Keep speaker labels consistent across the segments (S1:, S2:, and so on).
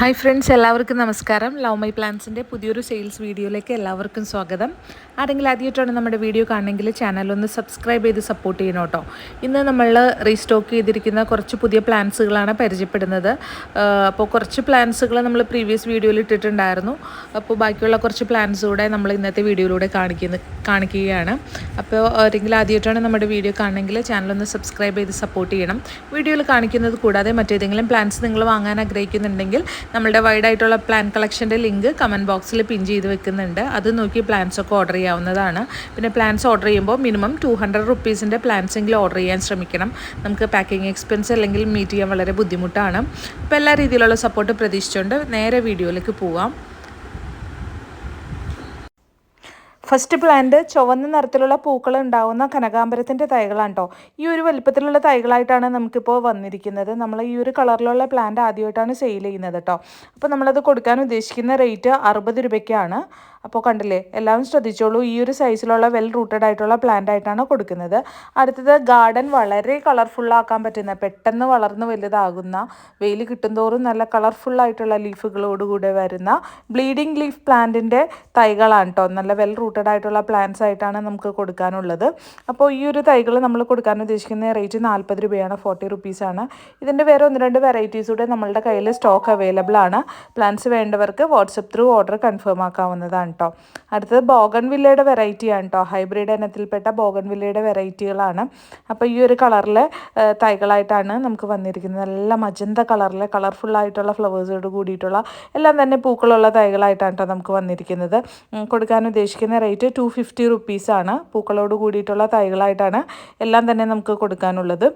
S1: Hi friends, എല്ലാവർക്കും നമസ്കാരം. Love my പ്ലാൻസിൻ്റെ പുതിയൊരു സെയിൽസ് വീഡിയോയിലേക്ക് എല്ലാവർക്കും സ്വാഗതം. ആരെങ്കിലും ആദ്യമായിട്ടാണ് നമ്മുടെ വീഡിയോ കാണണമെങ്കിൽ ചാനലൊന്ന് സബ്സ്ക്രൈബ് ചെയ്ത് സപ്പോർട്ട് ചെയ്യണം കേട്ടോ. ഇന്ന് നമ്മൾ റീസ്റ്റോക്ക് ചെയ്തിരിക്കുന്ന കുറച്ച് പുതിയ പ്ലാൻസുകളാണ് പരിചയപ്പെടുന്നത്. അപ്പോൾ കുറച്ച് പ്ലാൻസുകൾ നമ്മൾ പ്രീവിയസ് വീഡിയോയിൽ ഇട്ടിട്ടുണ്ടായിരുന്നു. അപ്പോൾ ബാക്കിയുള്ള കുറച്ച് പ്ലാൻസ് കൂടെ നമ്മൾ ഇന്നത്തെ വീഡിയോയിലൂടെ കാണിക്കുകയാണ്. അപ്പോൾ ആരെങ്കിലും ആദ്യമായിട്ടാണ് നമ്മുടെ വീഡിയോ കാണണമെങ്കിൽ ചാനലൊന്ന് സബ്സ്ക്രൈബ് ചെയ്ത് സപ്പോർട്ട് ചെയ്യണം. വീഡിയോയിൽ കാണിക്കുന്നത് കൂടാതെ മറ്റേതെങ്കിലും പ്ലാൻസ് നിങ്ങൾ വാങ്ങാൻ ആഗ്രഹിക്കുന്നുണ്ടെങ്കിൽ നമ്മുടെ വൈഡായിട്ടുള്ള പ്ലാൻ കളക്ഷൻ്റെ ലിങ്ക് കമൻറ്റ് ബോക്സിൽ പിൻ ചെയ്ത് വെക്കുന്നുണ്ട്. അത് നോക്കി പ്ലാൻസൊക്കെ ഓർഡർ ചെയ്യാവുന്നതാണ്. പിന്നെ പ്ലാൻസ് ഓർഡർ ചെയ്യുമ്പോൾ മിനിമം 200 റുപ്പീസിൻ്റെ പ്ലാൻസെങ്കിലും ഓർഡർ ചെയ്യാൻ ശ്രമിക്കണം. നമുക്ക് പാക്കിംഗ് എക്സ്പെൻസ് അല്ലെങ്കിൽ മീറ്റ് ചെയ്യാൻ വളരെ ബുദ്ധിമുട്ടാണ്. അപ്പോൾ എല്ലാ രീതിയിലുള്ള സപ്പോർട്ട് പ്രതീക്ഷിച്ചുകൊണ്ട് നേരെ വീഡിയോയിലേക്ക് പോവാം. ഫസ്റ്റ് പ്ലാന്റ് ചുവന്ന നിറത്തിലുള്ള പൂക്കൾ ഉണ്ടാകുന്ന കനകാംബരത്തിൻ്റെ തൈകളാണ് കേട്ടോ. ഈ ഒരു വലിപ്പത്തിലുള്ള തൈകളായിട്ടാണ് നമുക്കിപ്പോൾ വന്നിരിക്കുന്നത്. നമ്മൾ ഈ ഒരു കളറിലുള്ള പ്ലാന്റ് ആദ്യമായിട്ടാണ് സെയിൽ ചെയ്യുന്നത് കേട്ടോ. അപ്പോൾ നമ്മളത് കൊടുക്കാൻ ഉദ്ദേശിക്കുന്ന റേറ്റ് 60 രൂപയ്ക്കാണ്. അപ്പോൾ കണ്ടില്ലേ, എല്ലാവരും ശ്രദ്ധിച്ചോളൂ. ഈ ഒരു സൈസിലുള്ള വെൽ റൂട്ടഡ് ആയിട്ടുള്ള പ്ലാന്റ് ആയിട്ടാണ് കൊടുക്കുന്നത്. അടുത്തത് ഗാർഡൻ വളരെ കളർഫുള്ളാക്കാൻ പറ്റുന്ന, പെട്ടെന്ന് വളർന്ന് വലുതാകുന്ന, വെയിൽ കിട്ടുന്തോറും നല്ല കളർഫുള്ളായിട്ടുള്ള ലീഫുകളോടുകൂടെ വരുന്ന ബ്ലീഡിംഗ് ലീഫ് പ്ലാന്റിൻ്റെ തൈകളാണ് കേട്ടോ. നല്ല വെൽ റൂട്ടഡ് ആയിട്ടുള്ള പ്ലാന്റ്സ് ആയിട്ടാണ് നമുക്ക് കൊടുക്കാനുള്ളത്. അപ്പോൾ ഈ ഒരു തൈകൾ നമ്മൾ കൊടുക്കാൻ ഉദ്ദേശിക്കുന്ന റേറ്റ് 40 രൂപയാണ്, 40 റുപ്പീസാണ്. ഇതിൻ്റെ വേറെ 1-2 വെറൈറ്റീസ് കൂടെ നമ്മളുടെ കയ്യിൽ സ്റ്റോക്ക് അവൈലബിൾ ആണ്. പ്ലാന്റ്സ് വേണ്ടവർക്ക് വാട്സപ്പ് ത്രൂ ഓർഡർ കൺഫേം ആക്കാവുന്നതാണ് കേട്ടോ. അടുത്തത് ബോഗൺവില്ലയുടെ വെറൈറ്റിയാണ് കേട്ടോ. ഹൈബ്രിഡ് ഇനത്തിൽപ്പെട്ട ബോഗൺവില്ലയുടെ വെറൈറ്റികളാണ്. അപ്പോൾ ഈ ഒരു കളറിലെ തൈകളായിട്ടാണ് നമുക്ക് വന്നിരിക്കുന്നത്. നല്ല മജന്ത കളറിലെ കളർഫുള്ളായിട്ടുള്ള ഫ്ലവേഴ്സോട് കൂടിയിട്ടുള്ള എല്ലാം തന്നെ പൂക്കളുള്ള തൈകളായിട്ടാണ് കേട്ടോ നമുക്ക് വന്നിരിക്കുന്നത്. കൊടുക്കാൻ ഉദ്ദേശിക്കുന്ന റേറ്റ് 250 റുപ്പീസാണ്. പൂക്കളോട് കൂടിയിട്ടുള്ള തൈകളായിട്ടാണ് എല്ലാം തന്നെ നമുക്ക് കൊടുക്കാനുള്ളത്.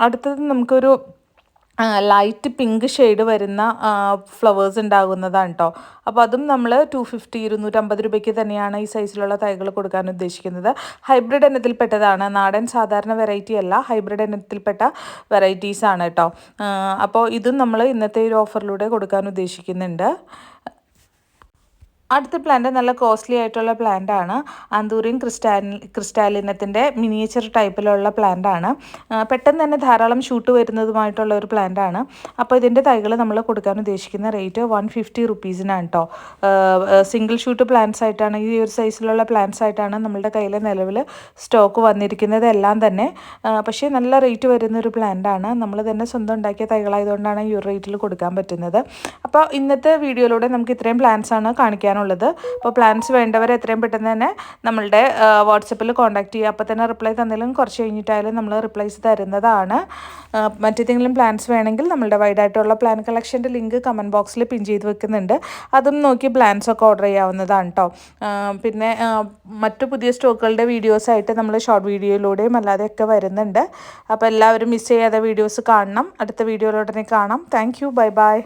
S1: അടുത്തത് നമുക്കൊരു ലൈറ്റ് പിങ്ക് ഷെയ്ഡ് വരുന്ന ഫ്ലവേഴ്സ് ഉണ്ടാകുന്നതാണ് കേട്ടോ. അപ്പോൾ അതും നമ്മൾ 250-250 രൂപയ്ക്ക് തന്നെയാണ് ഈ സൈസിലുള്ള തൈകൾ കൊടുക്കാൻ ഉദ്ദേശിക്കുന്നത്. ഹൈബ്രിഡ് ഇനത്തിൽപ്പെട്ടതാണ്. നാടൻ സാധാരണ വെറൈറ്റി അല്ല, ഹൈബ്രിഡ് ഇനത്തിൽപ്പെട്ട വെറൈറ്റീസാണ് കേട്ടോ. അപ്പോൾ ഇതും നമ്മൾ ഇന്നത്തെ ഒരു ഓഫറിലൂടെ കൊടുക്കാൻ ഉദ്ദേശിക്കുന്നുണ്ട്. അടുത്ത പ്ലാന്റ് നല്ല കോസ്റ്റ്ലി ആയിട്ടുള്ള പ്ലാന്റ് ആണ്. ആന്തൂറിയം ക്രിസ്റ്റാലിനത്തിൻ്റെ മിനിയേച്ചർ ടൈപ്പിലുള്ള പ്ലാന്റ് ആണ്. പെട്ടെന്ന് തന്നെ ധാരാളം ഷൂട്ട് വരുന്നതുമായിട്ടുള്ള ഒരു പ്ലാന്റ് ആണ്. അപ്പോൾ ഇതിൻ്റെ തൈകൾ നമ്മൾ കൊടുക്കാൻ ഉദ്ദേശിക്കുന്ന റേറ്റ് 150 റുപ്പീസിനാണ് കേട്ടോ. സിംഗിൾ ഷൂട്ട് പ്ലാന്റ്സ് ആയിട്ടാണ്, ഈ ഒരു സൈസിലുള്ള പ്ലാന്റ്സ് ആയിട്ടാണ് നമ്മളുടെ കയ്യിൽ നിലവിൽ സ്റ്റോക്ക് വന്നിരിക്കുന്നത് എല്ലാം തന്നെ. പക്ഷേ നല്ല റേറ്റ് വരുന്നൊരു പ്ലാന്റ് ആണ്. നമ്മൾ തന്നെ സ്വന്തം ഉണ്ടാക്കിയ തൈകളായതുകൊണ്ടാണ് ഈ ഒരു റേറ്റിൽ കൊടുക്കാൻ പറ്റുന്നത്. അപ്പോൾ ഇന്നത്തെ വീഡിയോയിലൂടെ നമുക്ക് ഇത്രയും പ്ലാന്റ്സ് ആണ് കാണിക്കാൻ ഉള്ളത്. അപ്പോൾ പ്ലാൻസ് വേണ്ടവർ എത്രയും പെട്ടെന്ന് തന്നെ നമ്മളുടെ വാട്സപ്പിൽ കോൺടാക്ട് ചെയ്യുക. അപ്പോൾ തന്നെ റിപ്ലൈ തന്നാലും കുറച്ച് കഴിഞ്ഞിട്ടായാലും നമ്മൾ റിപ്ലൈസ് തരുന്നതാണ്. മറ്റേതെങ്കിലും പ്ലാൻസ് വേണമെങ്കിൽ നമ്മളുടെ വൈഡായിട്ടുള്ള പ്ലാൻ കളക്ഷൻ്റെ ലിങ്ക് കമൻറ്റ് ബോക്സിൽ പിൻ ചെയ്ത് വെക്കുന്നുണ്ട്. അതും നോക്കി പ്ലാൻസ് ഒക്കെ ഓർഡർ ചെയ്യാവുന്നതാണ് കേട്ടോ. പിന്നെ മറ്റു പുതിയ സ്റ്റോക്കുകളുടെ വീഡിയോസായിട്ട് നമ്മൾ ഷോർട്ട് വീഡിയോയിലൂടെയും അല്ലാതെയൊക്കെ വരുന്നുണ്ട്. അപ്പോൾ എല്ലാവരും മിസ് ചെയ്യാതെ വീഡിയോസ് കാണണം. അടുത്ത വീഡിയോയിലൂടെ കാണാം. Thank you, bye bye.